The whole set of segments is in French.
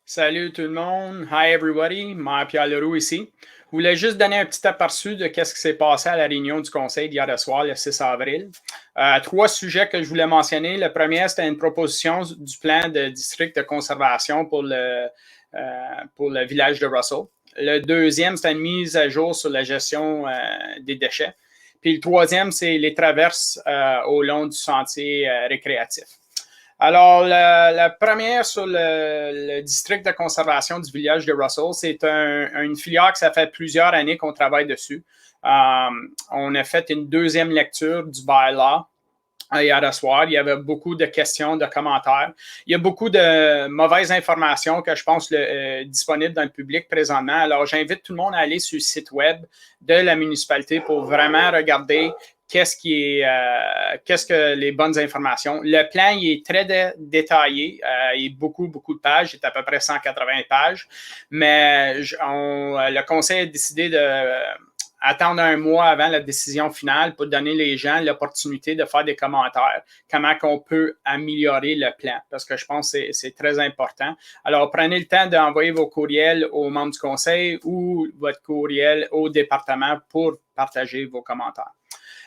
Salut tout le monde. Hi everybody. Pierre Leroux ici. Je voulais juste donner un petit aperçu de ce qui s'est passé à la réunion du conseil d'hier soir, le 6 avril. Trois sujets que je voulais mentionner. Le premier, c'était une proposition du plan de district de conservation pour le village de Russell. Le deuxième, c'était une mise à jour sur la gestion des déchets. Puis le troisième, c'est les traverses au long du sentier récréatif. Alors, la première sur le district de conservation du village de Russell, c'est une filière que ça fait plusieurs années qu'on travaille dessus. On a fait une deuxième lecture du bylaw hier soir. Il y avait beaucoup de questions, de commentaires. Il y a beaucoup de mauvaises informations que je pense disponibles dans le public présentement. Alors, j'invite tout le monde à aller sur le site web de la municipalité pour vraiment regarder qu'est-ce que les bonnes informations. Le plan, il est très détaillé. Il est beaucoup de pages. Il est à peu près 180 pages. Mais le conseil a décidé attendre un mois avant la décision finale pour donner les gens l'opportunité de faire des commentaires. Comment on peut améliorer le plan? Parce que je pense que c'est très important. Alors, prenez le temps d'envoyer vos courriels aux membres du conseil ou votre courriel au département pour partager vos commentaires.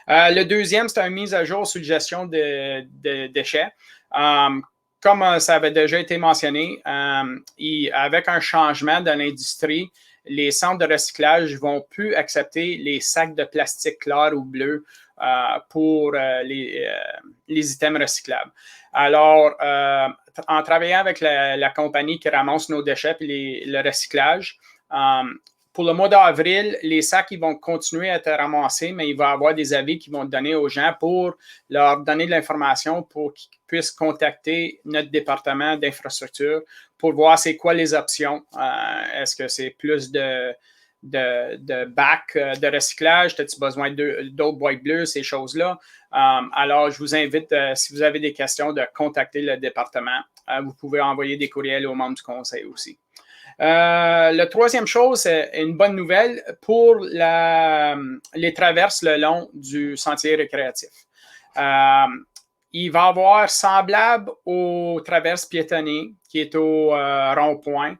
Le deuxième, c'est une mise à jour sur la gestion de déchets. Comme ça avait déjà été mentionné, avec un changement dans l'industrie, les centres de recyclage ne vont plus accepter les sacs de plastique clair ou bleu pour les items recyclables. Alors, en travaillant avec la compagnie qui ramasse nos déchets et le recyclage, pour le mois d'avril, les sacs ils vont continuer à être ramassés, mais il va y avoir des avis qui vont donner aux gens pour leur donner de l'information pour qu'ils puissent contacter notre département d'infrastructure pour voir c'est quoi les options. Est-ce que c'est plus de bacs de recyclage? As-tu besoin d'autres boîtes bleues, ces choses-là? Alors, je vous invite, si vous avez des questions, de contacter le département. Vous pouvez envoyer des courriels aux membres du conseil aussi. La troisième chose, c'est une bonne nouvelle pour les traverses le long du sentier récréatif. Il va y avoir semblable aux traverses piétonnées qui est au rond-point.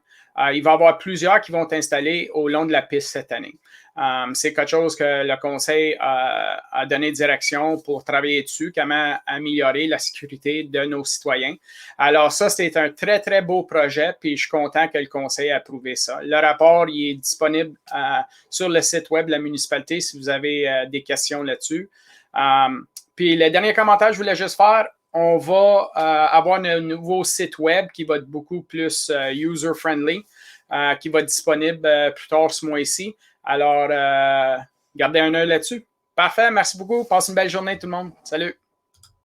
Il va y avoir plusieurs qui vont être installés au long de la piste cette année. C'est quelque chose que le conseil a donné direction pour travailler dessus, comment améliorer la sécurité de nos citoyens. Alors ça, c'est un très, très beau projet, puis je suis content que le conseil ait approuvé ça. Le rapport, il est disponible sur le site web de la municipalité si vous avez des questions là-dessus. Puis le dernier commentaire que je voulais juste faire, on va avoir un nouveau site web qui va être beaucoup plus user-friendly, qui va être disponible plus tard ce mois-ci. Alors, gardez un œil là-dessus. Parfait, merci beaucoup. Passe une belle journée tout le monde. Salut!